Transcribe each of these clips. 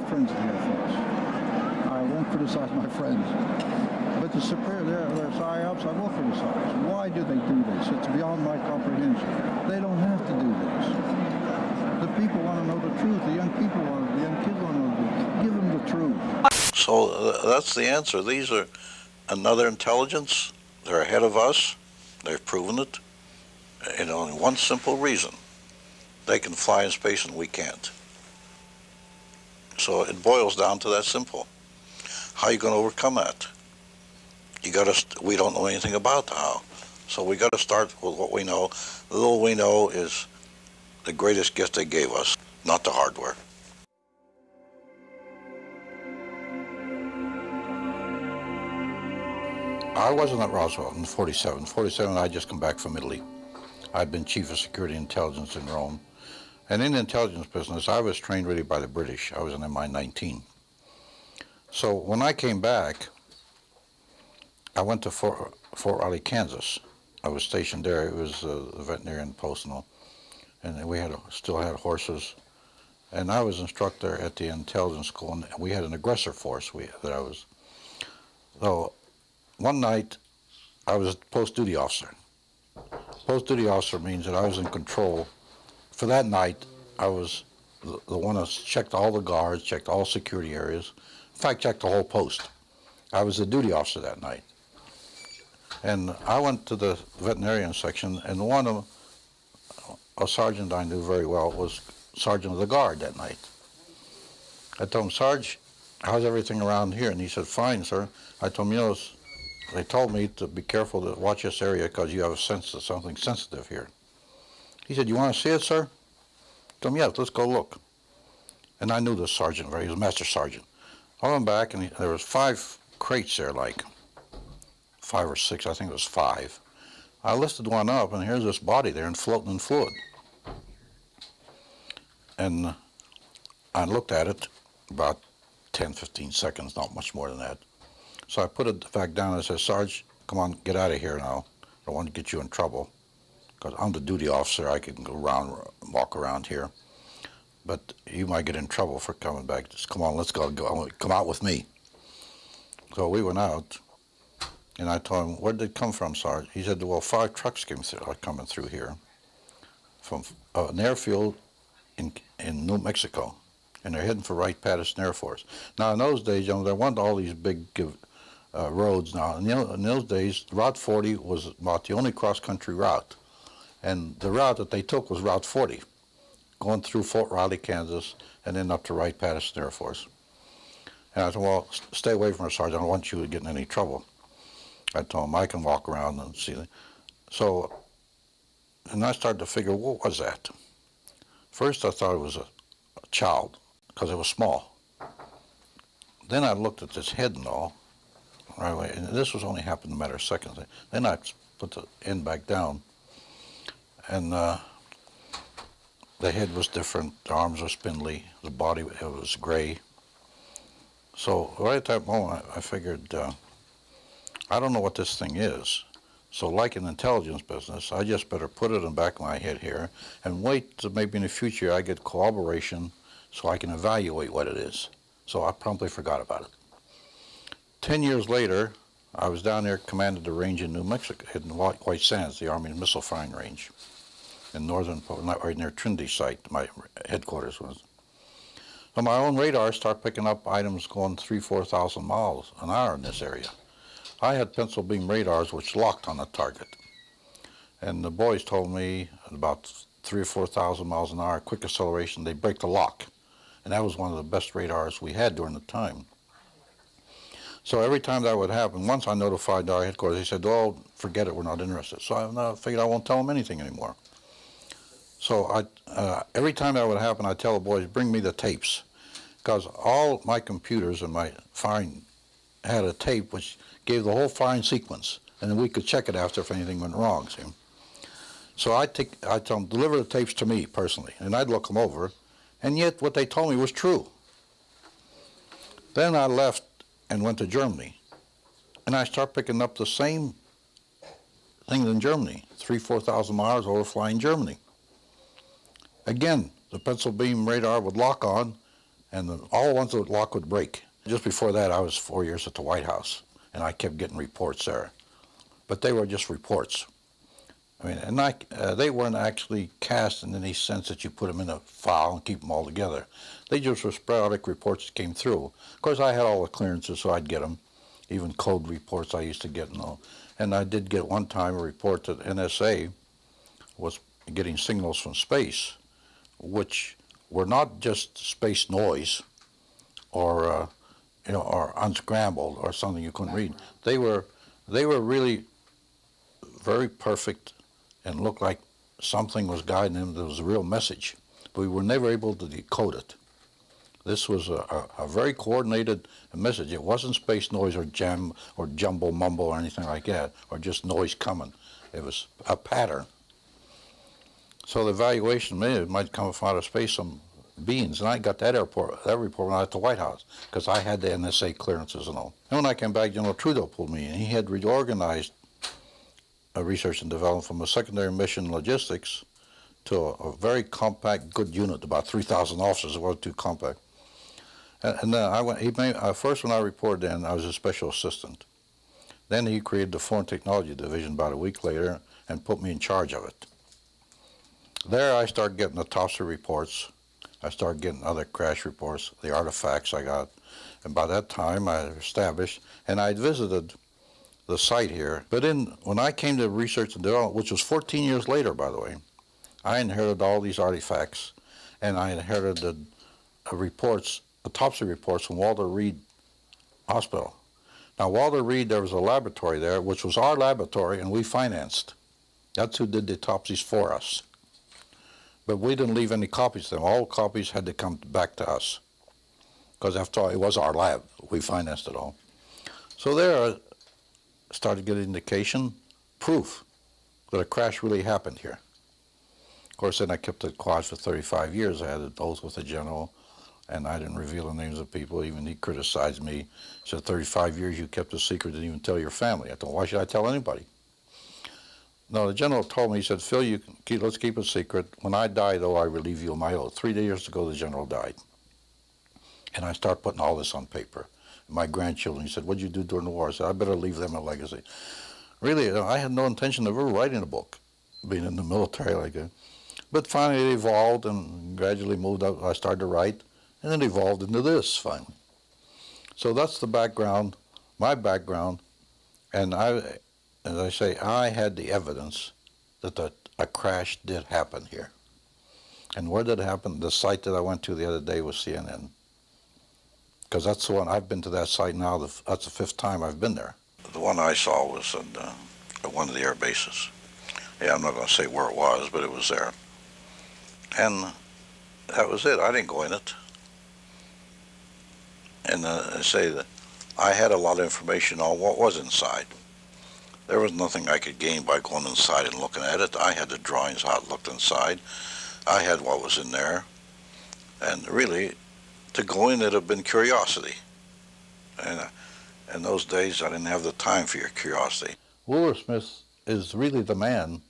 friends of the Air Force. I won't criticize my friends. But the superior, their PSYOPs, I will criticize. Why do they do this? It's beyond my comprehension. They don't have to do this. The people want to know the truth. The young kids want to know the truth. Give them the truth. So that's the answer. These are another intelligence. They're ahead of us. They've proven it. And only one simple reason. They can fly in space and we can't. So it boils down to that simple. How are you going to overcome that? We don't know anything about how. So we got to start with what we know. The little we know is the greatest gift they gave us, not the hardware. I wasn't at Roswell in 47. 47, I just come back from Italy. I'd been chief of security intelligence in Rome. And in the intelligence business, I was trained really by the British. I was an MI-19. So when I came back, I went to Fort Riley, Kansas. I was stationed there. It was the veterinarian post and we still had horses. And I was instructor at the intelligence school, and we had an aggressor force So one night, I was post-duty officer. Post-duty officer means that I was in control. For that night, I was the one that checked all the guards, checked all security areas. In fact, checked the whole post. I was the duty officer that night. And I went to the veterinarian section, and a sergeant I knew very well was sergeant of the guard that night. I told him, Sarge, how's everything around here? And he said, fine, sir. I told him, they told me to be careful to watch this area because you have a sense of something sensitive here. He said, you want to see it, sir? I told him, yeah, let's go look. And I knew this sergeant he was a master sergeant. I went back, and there was 5 crates there, like 5 or 6, I think it was 5. I lifted one up, and here's this body there and floating in fluid. And I looked at it about 10, 15 seconds, not much more than that. So I put it back down and I said, Sarge, come on, get out of here now. I don't want to get you in trouble. Because I'm the duty officer, I can go around, walk around here. But you might get in trouble for coming back. Just come on, let's go. Come out with me. So we went out, and I told him, where did it come from, Sarge? He said, well, 5 trucks are coming through here from an airfield in New Mexico, and they're heading for Wright-Patterson Air Force. Now, in those days, there weren't all these big roads now. In those days, Route 40 was about the only cross-country route, and the route that they took was Route 40, going through Fort Riley, Kansas, and then up to Wright-Patterson Air Force. And I said, well, stay away from her, Sergeant. I don't want you to get in any trouble. I told him I can walk around and see. So, and I started to figure, what was that? First, I thought it was a child, because it was small. Then I looked at this head and all, right away, and this was only happened in a matter of seconds. Then I put the end back down, and the head was different, the arms were spindly, the body it was gray. So right at that moment, I figured, I don't know what this thing is. So like in the intelligence business, I just better put it in the back of my head here and wait till maybe in the future I get corroboration so I can evaluate what it is. So I promptly forgot about it. 10 years later, I was down there, commanded the range in New Mexico, in White Sands, the Army missile firing range, in northern, right near Trinity site, my headquarters was. So my own radars start picking up items going 3,000 to 4,000 miles an hour in this area. I had pencil beam radars which locked on the target. And the boys told me at about 3,000 or 4,000 miles an hour, quick acceleration, they break the lock. And that was one of the best radars we had during the time. So every time that would happen, once I notified our headquarters, they said, oh, forget it, we're not interested. So I figured I won't tell them anything anymore. So every time that would happen, I'd tell the boys, bring me the tapes. Because all my computers and my firing had a tape which gave the whole firing sequence. And then we could check it after if anything went wrong, see. So I'd tell them, deliver the tapes to me personally. And I'd look them over. And yet what they told me was true. Then I left and went to Germany. And I started picking up the same things in Germany, 3,000 to 4,000 miles over flying Germany. Again, the pencil beam radar would lock on, and all the ones that would lock would break. Just before that, I was 4 years at the White House, and I kept getting reports there. But they were just reports. I mean, and they weren't actually cast in any sense that you put them in a file and keep them all together. They just were sporadic reports that came through. Of course, I had all the clearances, so I'd get them. Even code reports I used to get and all. And I did get one time a report that NSA was getting signals from space, which were not just space noise or or unscrambled or something you couldn't read. They were really very perfect and looked like something was guiding them. There was a real message, but we were never able to decode it. This was a very coordinated message. It wasn't space noise or jam or jumble mumble or anything like that, or just noise coming. It was a pattern. So the evaluation might come from outer space, some beings, and I got that report when I was at the White House, because I had the NSA clearances and all. And when I came back, General Trudeau pulled me in. He had reorganized research and development from a secondary mission logistics to a very compact, good unit, about 3,000 officers. It wasn't too compact. And then I went. First, when I reported in, I was a special assistant. Then he created the Foreign Technology Division about a week later and put me in charge of it. There, I started getting the topsy reports. I started getting other crash reports, the artifacts I got. And by that time, I established, and I'd visited the site here. But when I came to research and development, which was 14 years later, by the way, I inherited all these artifacts, and I inherited reports, autopsy reports from Walter Reed Hospital. Now, Walter Reed, there was a laboratory there, which was our laboratory, and we financed. That's who did the autopsies for us. But we didn't leave any copies to them. All copies had to come back to us, because after all, it was our lab. We financed it all. So there I started getting indication, proof that a crash really happened here. Of course, then I kept it quiet for 35 years. I had an oath with the general, and I didn't reveal the names of people. Even he criticized me. He said, 35 years you kept a secret, didn't even tell your family. I thought, why should I tell anybody? No, the general told me, he said, Phil, let's keep it secret. When I die, though, I relieve you of my oath. 3 years ago, the general died. And I started putting all this on paper. My grandchildren, he said, what'd you do during the war? I said, I better leave them a legacy. Really, I had no intention of ever writing a book, being in the military like that. But finally it evolved and gradually moved up. I started to write, and then evolved into this finally. So that's the background, my background, and as I say, I had the evidence that a crash did happen here. And where did it happen? The site that I went to the other day was CNN. Because that's the one, I've been to that site now, that's the 5th time I've been there. The one I saw was at one of the air bases. Yeah, I'm not going to say where it was, but it was there. And that was it. I didn't go in it. And I say that I had a lot of information on what was inside. There was nothing I could gain by going inside and looking at it. I had the drawings, how it looked inside. I had what was in there. And really, to go in, it'd have been curiosity. And in those days, I didn't have the time for your curiosity. Wooler Smith is really the man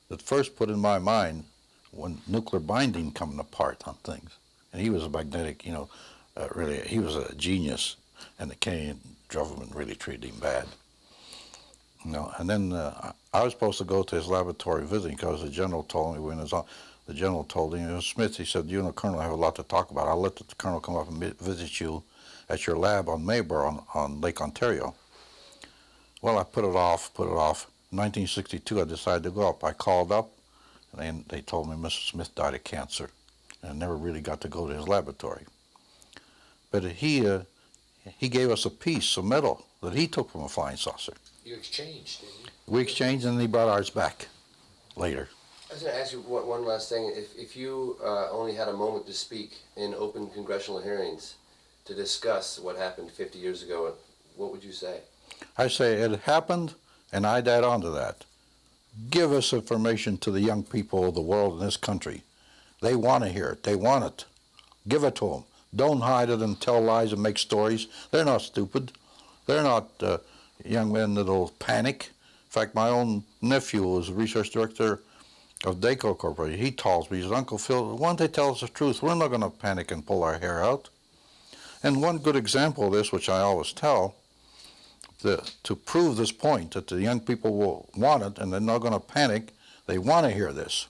that first put in my mind when nuclear binding coming apart on things. And he was a magnetic, really, he was a genius, and the Canadian government really treated him bad. And then I was supposed to go to his laboratory visiting because the general told me the general told him, Smith, he said, you and the colonel have a lot to talk about. I'll let the colonel come up and visit you at your lab on Mayber on Lake Ontario. Well, I put it off. In 1962, I decided to go up. I called up, and they told me Mr. Smith died of cancer, and I never really got to go to his laboratory. But he gave us a piece of metal that he took from a flying saucer. You exchanged, didn't you? We exchanged, and he brought ours back later. I was going to ask you one last thing. If you only had a moment to speak in open congressional hearings to discuss what happened 50 years ago, what would you say? I say it happened, and I'd add on to that. Give us information to the young people of the world in this country. They want to hear it. They want it. Give it to them. Don't hide it and tell lies and make stories. They're not stupid. They're not young men that'll panic. In fact, my own nephew was a research director of Daco Corporation. He tells me, he says, Uncle Phil, why don't they tell us the truth? We're not going to panic and pull our hair out. And one good example of this, which I always tell, to prove this point, that the young people will want it and they're not going to panic, they want to hear this.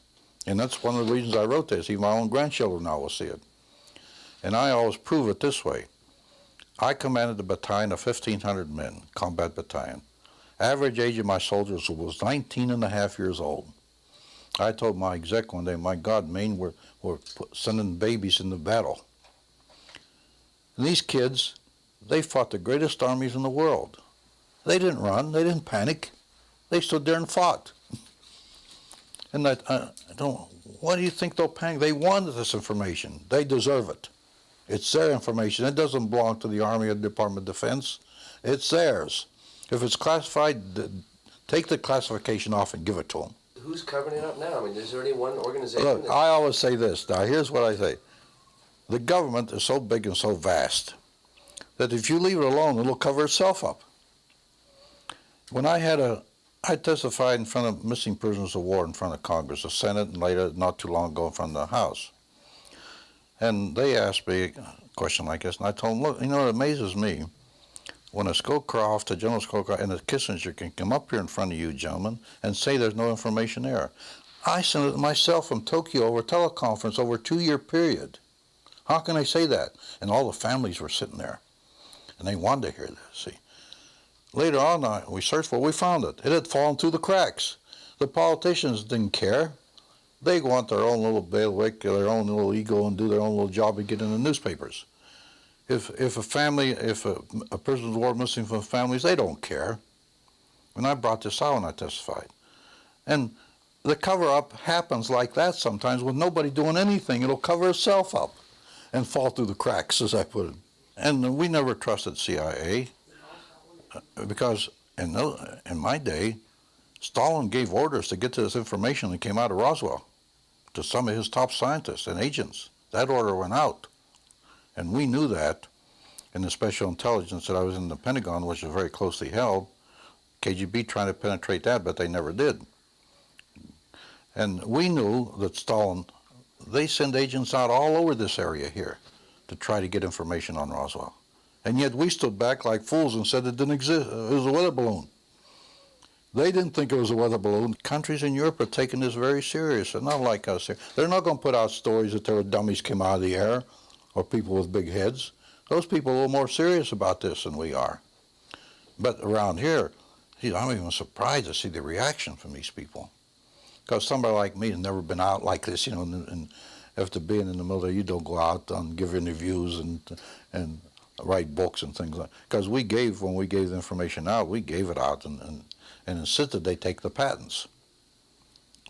And that's one of the reasons I wrote this. Even my own grandchildren now will see it. And I always prove it this way. I commanded a battalion of 1,500 men, combat battalion. Average age of my soldiers was 19 and a half years old. I told my exec one day, my God, Maine, we're sending babies into battle. And these kids, they fought the greatest armies in the world. They didn't run, they didn't panic. They stood there and fought. And why do you think they'll panic? They wanted this information. They deserve it. It's their information. It doesn't belong to the Army or the Department of Defense. It's theirs. If it's classified, take the classification off and give it to them. Who's covering it up now? I mean, is there any one organization? Look, I always say this. Now, here's what I say. The government is so big and so vast that if you leave it alone, it'll cover itself up. When I testified in front of missing prisoners of war in front of Congress, the Senate, and later, not too long ago, in front of the House. And they asked me a question like this, and I told them, look, you know, it amazes me when a Scowcroft, a General Scowcroft, and a Kissinger can come up here in front of you, gentlemen, and say there's no information there. I sent it myself from Tokyo over teleconference over a 2-year period. How can I say that? And all the families were sitting there, and they wanted to hear this, see. Later on, we searched for it, we found it. It had fallen through the cracks. The politicians didn't care. They want their own little bailiwick, their own little ego, and do their own little job and get in the newspapers. If a prisoner of war missing from families, they don't care. And I brought this out when I testified. And the cover-up happens like that sometimes with nobody doing anything. It'll cover itself up and fall through the cracks, as I put it. And we never trusted CIA because in my day, Stalin gave orders to get to this information that came out of Roswell to some of his top scientists and agents. That order went out. And we knew that in the special intelligence that I was in the Pentagon, which was very closely held. KGB trying to penetrate that, but they never did. And we knew that Stalin, they send agents out all over this area here to try to get information on Roswell. And yet we stood back like fools and said it didn't exist. It was a weather balloon. They didn't think it was a weather balloon. Countries in Europe are taking this very serious. They're not like us here. They're not going to put out stories that their dummies came out of the air or people with big heads. Those people are a little more serious about this than we are. But around here, I'm even surprised to see the reaction from these people. Because somebody like me has never been out like this, you know, and after being in the military, you don't go out and give interviews and write books and things like that. Because when we gave the information out, we gave it out and insisted they take the patents.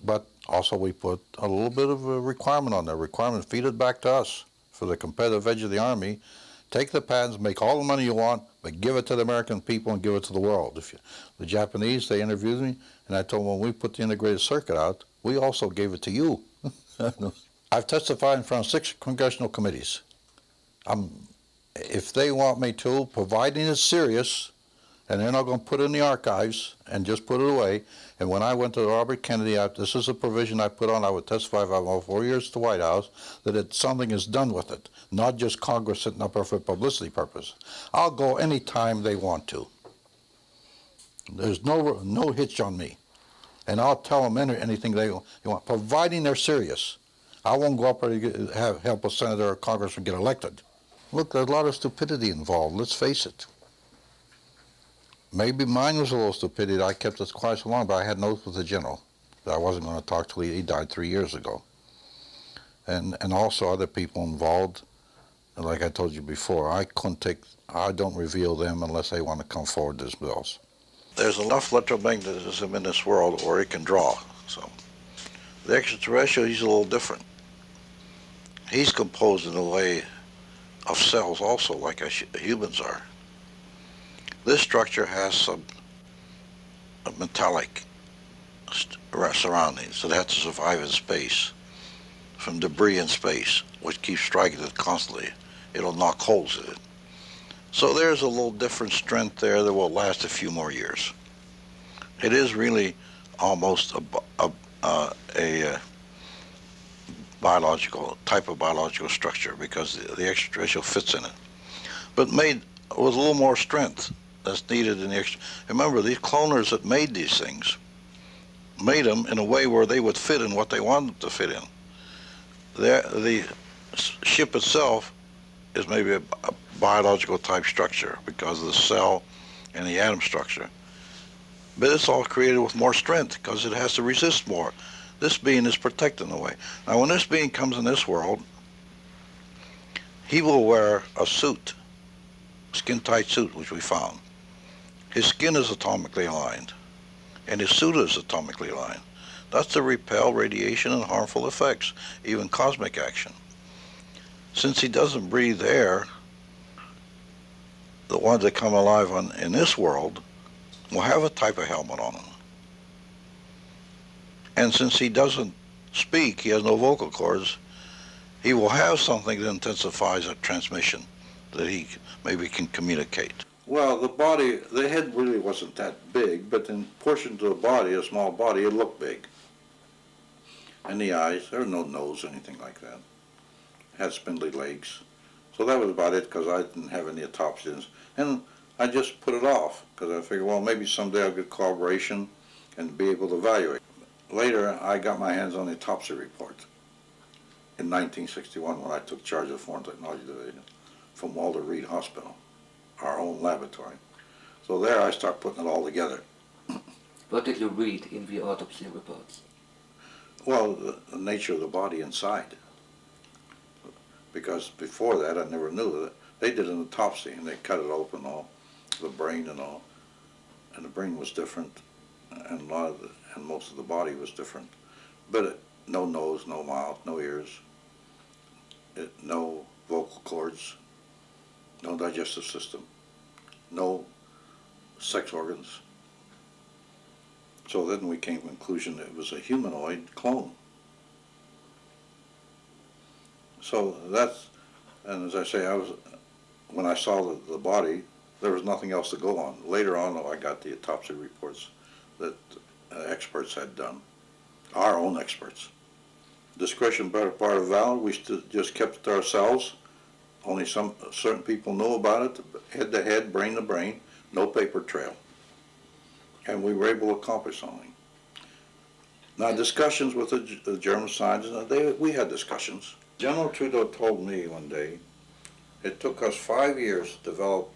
But also we put a little bit of a requirement on there. Requirement, feed it back to us for the competitive edge of the Army. Take the patents, make all the money you want, but give it to the American people and give it to the world. The Japanese, they interviewed me, and I told them when we put the integrated circuit out, we also gave it to you. I've testified in front of 6 congressional committees. If they want me to, providing it's serious, and they're not going to put it in the archives and just put it away. And when I went to Robert Kennedy, this is a provision I put on, I would testify if I went 4 years to the White House, that something is done with it, not just Congress sitting up there for publicity purpose. I'll go any time they want to. There's no hitch on me. And I'll tell them anything they want, providing they're serious. I won't go up there to help a senator or congressman get elected. Look, there's a lot of stupidity involved, let's face it. Maybe mine was a little stupidity. I kept this quiet so long, but I had an oath with the general that I wasn't going to talk till he died 3 years ago. And also other people involved. And like I told you before, I don't reveal them unless they want to come forward themselves. There's enough electromagnetism in this world where it can draw. So the extraterrestrial, he's a little different. He's composed in a way of cells also, like humans are. This structure has some metallic surroundings that have to survive in space from debris in space, which keeps striking it constantly. It'll knock holes in it. So there's a little different strength there that will last a few more years. It is really almost a biological type of biological structure because the extraterrestrial fits in it. but made with a little more strength that's needed in the extra. Remember, these cloners that made these things made them in a way where they would fit in what they wanted to fit in. The ship itself is maybe a biological type structure because of the cell and the atom structure. But it's all created with more strength because it has to resist more. This being is protected in a way. Now when this being comes in this world, he will wear a suit, skin-tight suit, which we found. His skin is atomically aligned, and his suit is atomically aligned. That's to repel radiation and harmful effects, even cosmic action. Since he doesn't breathe air, the ones that come alive in this world will have a type of helmet on them. And since he doesn't speak, he has no vocal cords, he will have something that intensifies that transmission, that he maybe can communicate. Well, the body, the head really wasn't that big, but in portions of the body, a small body, it looked big. And the eyes, there was no nose or anything like that. It had spindly legs. So that was about it because I didn't have any autopsies. And I just put it off because I figured, well, maybe someday I'll get corroboration and be able to evaluate. Later, I got my hands on the autopsy report in 1961 when I took charge of the Foreign Technology Division from Walter Reed Hospital, our own laboratory. So there I start putting it all together. What did you read in the autopsy reports? Well, the nature of the body inside. Because before that I never knew that. They did an autopsy and they cut it open, all the brain and all, and the brain was different, and most of the body was different. But no nose, no mouth, no ears, no vocal cords, no digestive system, no sex organs. So then we came to the conclusion that it was a humanoid clone. So that's, and as I say, when I saw the body, there was nothing else to go on. Later on, though, I got the autopsy reports that experts had done, our own experts. Discretion part of valor, we just kept it to ourselves. Only certain people know about it, head to head, brain to brain, no paper trail. And we were able to accomplish something. Now, discussions with the German scientists, we had discussions. General Trudeau told me one day, it took us 5 years to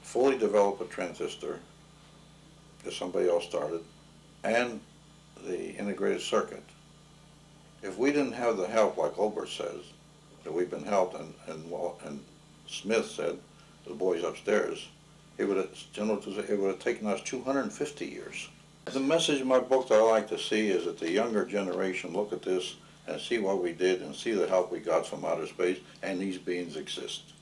fully develop a transistor that somebody else started, and the integrated circuit. If we didn't have the help, like Obert says, that we've been helped, and Smith said, the boys upstairs, it would have taken us 250 years. The message in my book that I like to see is that the younger generation look at this and see what we did and see the help we got from outer space, and these beings exist.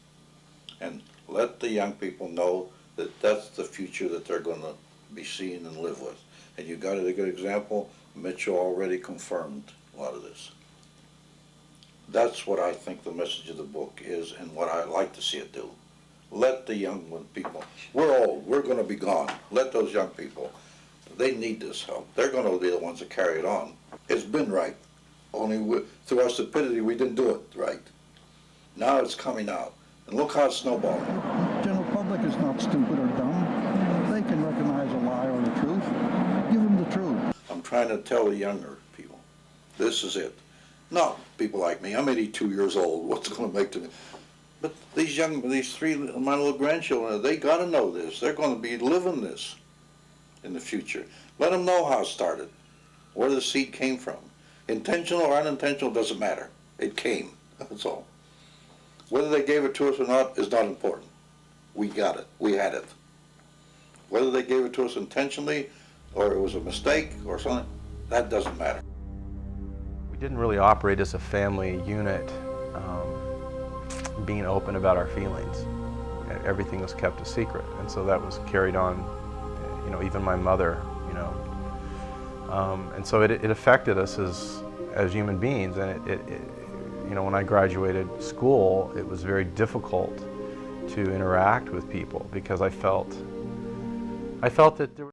And let the young people know that that's the future that they're going to be seeing and live with. And you got a good example. Mitchell already confirmed a lot of this. That's what I think the message of the book is, and what I like to see it do. Let the young people, we're old, we're going to be gone. Let those young people, they need this help. They're going to be the ones that carry it on. It's been right, only through our stupidity we didn't do it right. Now it's coming out, and look how it's snowballing. The general public is not stupid or dumb. They can recognize a lie or the truth. Give them the truth. I'm trying to tell the younger people, this is it. Not people like me, I'm 82 years old, what's it going to make to me? But these three, my little grandchildren, they got to know this. They're going to be living this in the future. Let them know how it started, where the seed came from. Intentional or unintentional doesn't matter. It came, that's all. Whether they gave it to us or not is not important. We got it, we had it. Whether they gave it to us intentionally or it was a mistake or something, that doesn't matter. We didn't really operate as a family unit, being open about our feelings. Everything was kept a secret, and so that was carried on, even my mother, and so it affected us as human beings, and when I graduated school, it was very difficult to interact with people because I felt that there